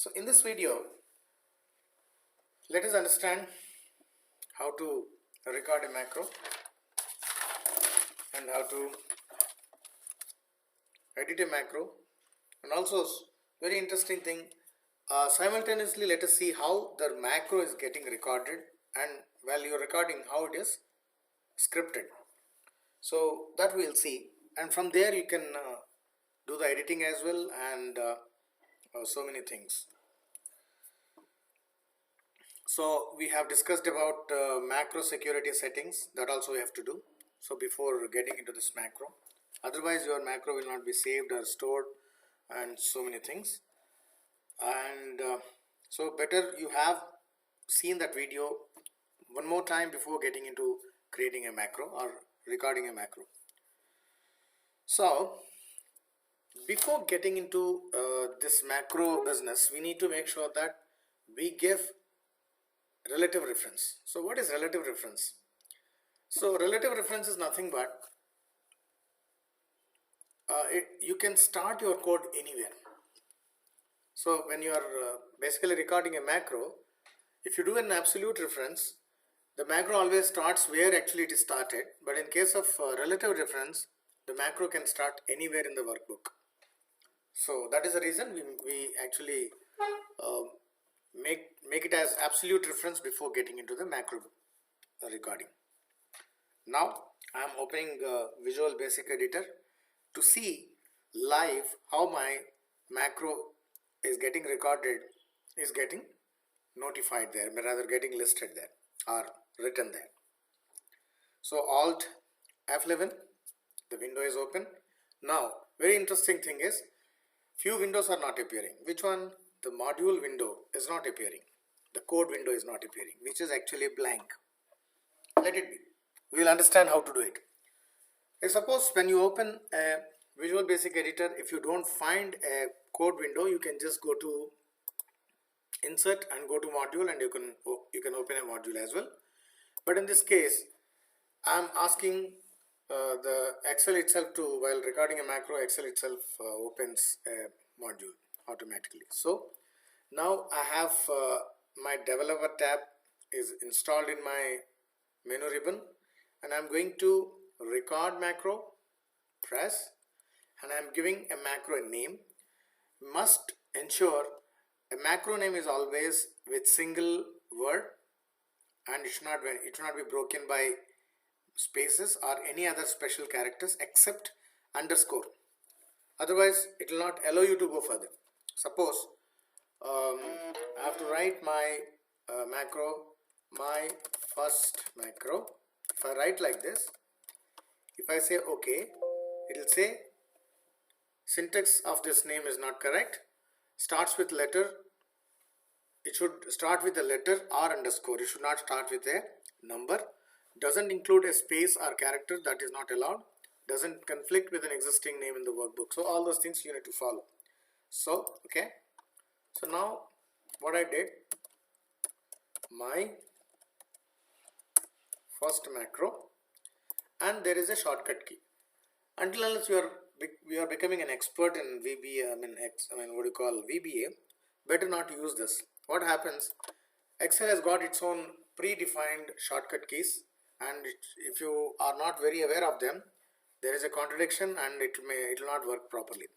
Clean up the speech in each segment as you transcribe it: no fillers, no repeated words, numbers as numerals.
So in this video, let us understand how to record a macro and how to edit a macro, and also very interesting thing, simultaneously let us see how the macro is getting recorded, and while you are recording how it is scripted. So that we will see, and from there you can do the editing as well, and so many things. So we have discussed about macro security settings, that also we have to do. So before getting into this macro, otherwise your macro will not be saved or stored, and so many things. And so better you have seen that video one more time before getting into creating a macro or recording a macro. So before getting into this macro business, we need to make sure that we give relative reference. So what is relative reference? So relative reference is nothing but you can start your code anywhere. So when you are basically recording a macro, if you do an absolute reference, the macro always starts where actually it is started. But in case of relative reference, the macro can start anywhere in the workbook. So that is the reason we actually make it as absolute reference before getting into the macro recording. Now I am opening Visual Basic Editor to see live how my macro is getting recorded, is getting notified there, rather getting listed there or written there. So Alt F11, the window is open. Now very interesting thing is, few windows are not appearing. Which one? The module window is not appearing. The code window is not appearing, which is actually blank. Let it be. We will understand how to do it. Suppose when you open a Visual Basic Editor, if you don't find a code window, you can just go to Insert and go to Module, and you can open a module as well. But in this case, I am asking the Excel itself to, while recording a macro, Excel itself opens a module automatically. So now I have my developer tab is installed in my menu ribbon, and I'm going to record macro, press, and I'm giving a macro a name. Must ensure a macro name is always with single word, and it should not be broken by spaces or any other special characters except underscore. Otherwise it will not allow you to go further. Suppose I have to write my macro, my first macro. If I write like this, if I say OK, it will say syntax of this name is not correct. Starts with letter. It should start with a letter or underscore. It should not start with a number. Doesn't include a space or character, that is not allowed. Doesn't conflict with an existing name in the workbook. So all those things you need to follow. So okay. So now what I did, my first macro, and there is a shortcut key. Until unless we are becoming an expert in VBA, what do you call VBA, better not use this. What happens? Excel has got its own predefined shortcut keys, and if you are not very aware of them, there is a contradiction and it will not work properly.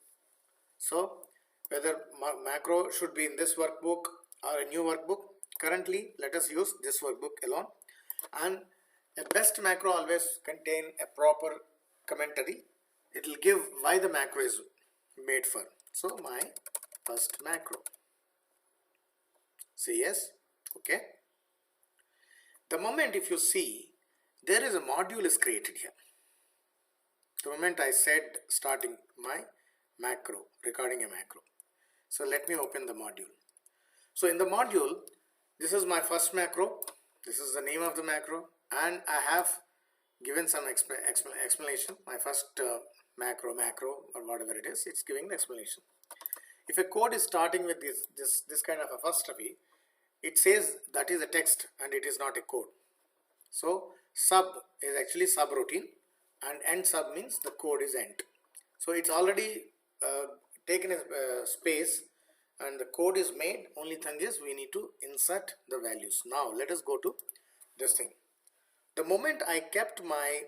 So whether macro should be in this workbook or a new workbook, currently let us use this workbook alone. And a best macro always contain a proper commentary. It will give why the macro is made for. So my first macro. Say yes. Okay. The moment if you see, there is a module is created here. The moment I said starting my macro, recording a macro. So let me open the module. So in the module, this is my first macro. This is the name of the macro, and I have given some explanation. My first macro or whatever it is, it's giving the explanation. If a code is starting with this kind of apostrophe, it says that is a text and it is not a code. So sub is actually subroutine, and end sub means the code is end. So it's already taken a space and the code is made. Only thing is we need to insert the values. Now let us go to this thing. The moment I kept my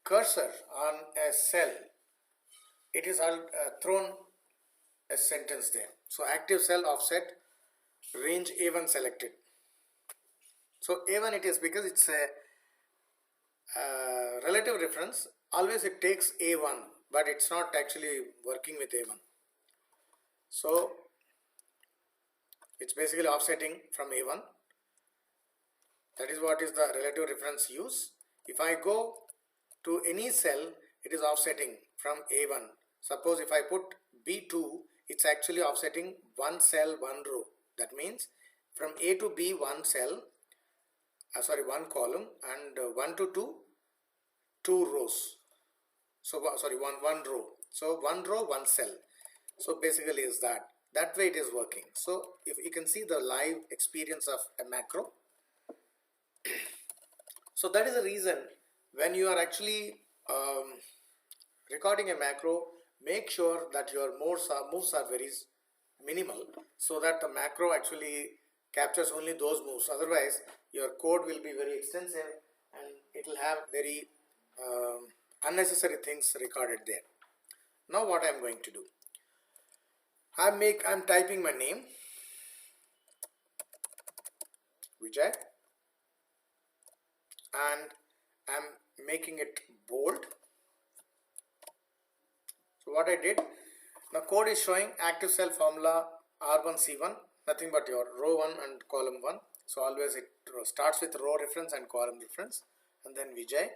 cursor on a cell, it is all thrown a sentence there. So active cell offset range A1 selected. So A1 it is because it's a relative reference. Always it takes A1, but it's not actually working with A1. So it's basically offsetting from A1. That is what is the relative reference use. If I go to any cell, it is offsetting from A1. Suppose if I put B2, it's actually offsetting one cell, one row. That means from A to B, one cell, one column, and 1 to 2, 2 rows. So one row. So one row, one cell. So basically is that way it is working. So if you can see the live experience of a macro. So that is the reason when you are actually recording a macro, make sure that your moves are very minimal, so that the macro actually captures only those moves. Otherwise your code will be very extensive and it will have very unnecessary things recorded there. Now what I am going to do, I am typing my name, Vijay, and I am making it bold. So what I did, the code is showing active cell formula R1 C1, nothing but your row 1 and column 1. So always it starts with row reference and column reference, and then Vijay.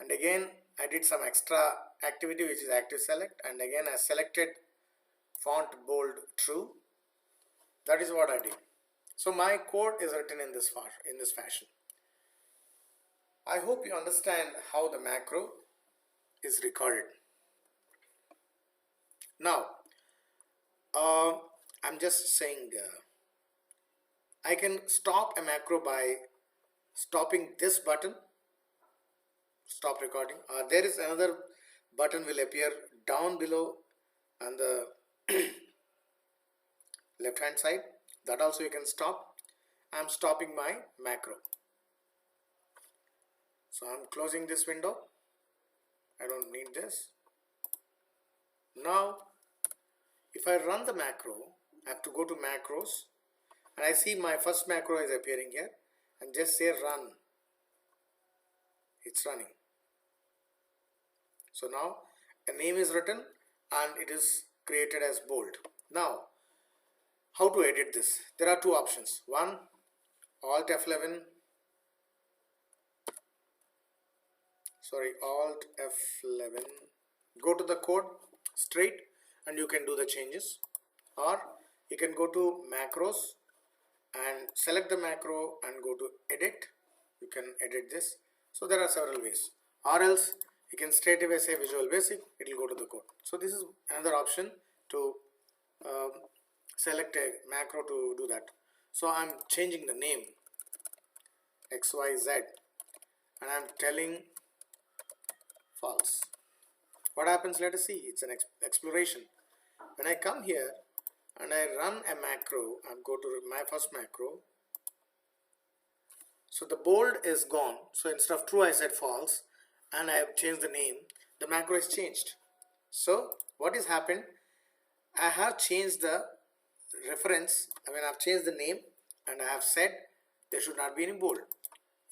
And again I did some extra activity, which is active select, and again I selected font bold true. That is what I did. So my code is written in this fashion. I hope you understand how the macro is recorded. Now I'm just saying I can stop a macro by stopping this button, stop recording. There is another button will appear down below on the left hand side. That also you can stop. I'm stopping my macro. So I'm closing this window. I don't need this. Now if I run the macro, I have to go to macros, and I see my first macro is appearing here, and just say run. It's running. So now a name is written and it is created as bold. Now how to edit this? There are two options. One, Alt F11, Alt F11, go to the code straight and you can do the changes, or you can go to macros and select the macro and go to edit. You can edit this. So there are several ways, or else you can straight away say Visual Basic, it will go to the code. So this is another option to select a macro to do that. So I'm changing the name XYZ and I'm telling false. What happens? Let us see. It's an exploration. When I come here and I run a macro, I go to my first macro. So the bold is gone. So instead of true I said false, and I have changed the name. The macro is changed. So what has happened? I have changed the reference. I've changed the name and I have said there should not be any bold.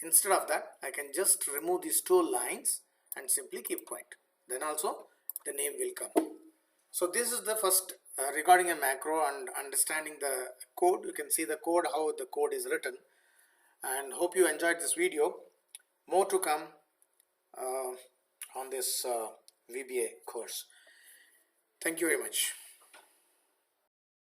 Instead of that, I can just remove these two lines and simply keep quiet. Then also the name will come. So this is the first regarding a macro and understanding the code. You can see the code, how the code is written, and hope you enjoyed this video. More to come on this VBA course. Thank you very much.